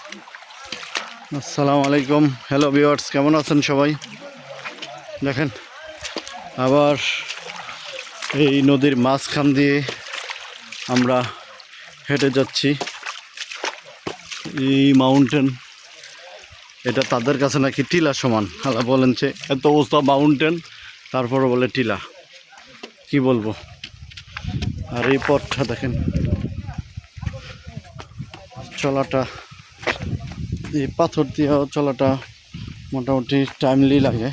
আসসালামু আলাইকুম, hello viewers, কেমন আছেন সবাই? দেখেন আবার এই নদীর মাঝখান দিয়ে আমরা হেঁটে যাচ্ছি। এই মাউন্টেন, এটা তাদের কাছে নাকি টিলা সমান। আল্লাহ বলেন যে এত অবস্থা মাউন্টেন, তারপরে বলে টিলা, কি বলবো। আর এই পথটা দেখেন, চলাটা এই পাথর দিয়ে চলাটা মোটামুটি টাইমলি লাগে।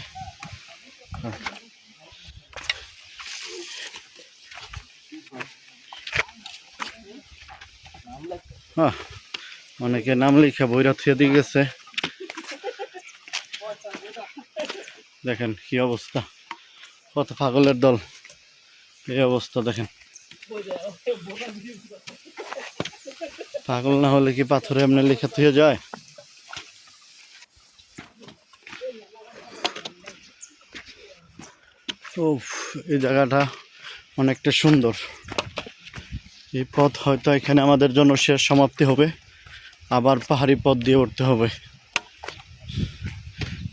হ্যাঁ, অনেকে নাম লিখা বইরা থুয়ে দিয়ে গেছে। দেখেন কি অবস্থা, কত পাগলের দল। এই অবস্থা দেখেন, পাগল না হলে কি পাথরে এমনি লেখা থুয়ে যায়? ও, এই জায়গাটা অনেকটা সুন্দর। এই পথ হয়তো এখানে আমাদের জন্য শেষ সমাপ্তি হবে, আবার পাহাড়ি পথ দিয়ে উঠতে হবে।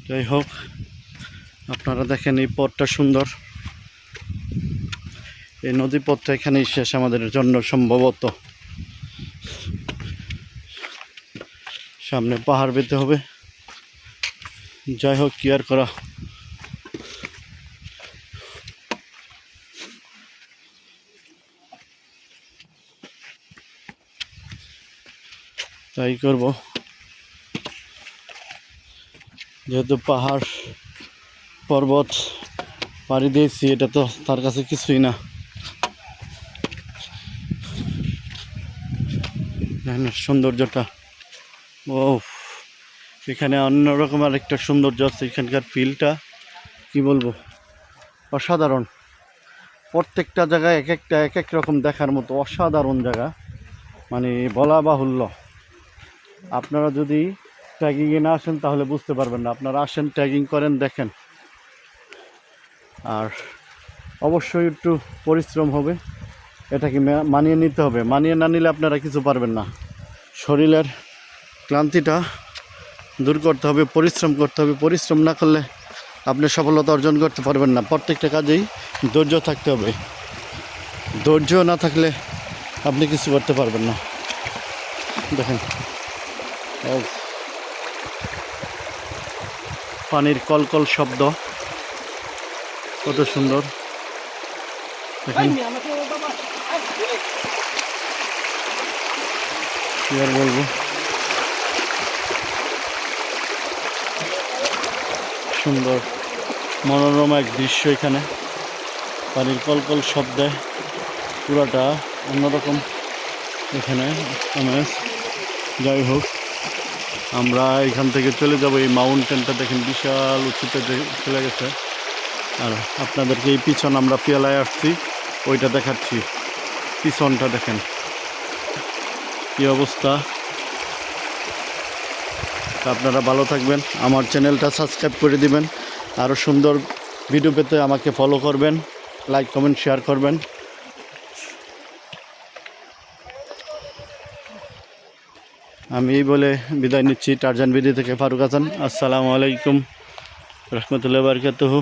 যাই হোক, আপনারা দেখেন এই পথটা সুন্দর। এই নদী পথটা এখানেই শেষ আমাদের জন্য সম্ভবত। সামনে পাহাড় পেতে হবে। যাই হোক, কি আর করা। তাই করব, যেহেতু পাহাড় পর্বত পাড়ি দিয়েছি, এটা তো তার কাছে কিছুই না। সৌন্দর্যটা, ও এখানে অন্যরকম আরেকটা সৌন্দর্য আছে। এখানকার ফিলটা কি বলবো, অসাধারণ। প্রত্যেকটা জায়গায় এক এক রকম দেখার মতো অসাধারণ জায়গা, মানে বলা বাহুল্য। আপনারা যদি ট্রেকিংয়ে না আসেন তাহলে বুঝতে পারবেন না। আপনারা আসেন, ট্রেকিং করেন, দেখেন। আর অবশ্যই একটু পরিশ্রম হবে, এটাকে মানিয়ে নিতে হবে। মানিয়ে না নিলে আপনারা কিছু পারবেন না। শরীরের ক্লান্তিটা দূর করতে হবে, পরিশ্রম করতে হবে। পরিশ্রম না করলে আপনি সফলতা অর্জন করতে পারবেন না। প্রত্যেকটা কাজেই ধৈর্য থাকতে হবে। ধৈর্য না থাকলে আপনি কিছু করতে পারবেন না। দেখেন পানির কলকল শব্দ, কত সুন্দর। দেখেন কি আর বলবো, সুন্দর মনোরম এক দৃশ্য। এখানে পানির কলকল শব্দে পুরাটা অন্যরকম এখানে আমেজ। যাই হোক, আমরা এখান থেকে চলে যাব। এই মাউন্টেনটা দেখেন বিশাল উঁচুতে চলে গেছে। আর আপনাদেরকে এই পিছন আমরা পেয়ালায় আসছি, ওইটা দেখাচ্ছি। পিছনটা দেখেন কি অবস্থা। আপনারা ভালো থাকবেন, আমার চ্যানেলটা সাবস্ক্রাইব করে দিবেন। আরও সুন্দর ভিডিও পেতে আমাকে ফলো করবেন, লাইক কমেন্ট শেয়ার করবেন। আমি এই বলে বিদায় নিচ্ছি। টারজান ভিডিও থেকে ফারুক হাসান। আসসালামু আলাইকুম রহমতুল্লাহি ওয়া বারাকাতুহু।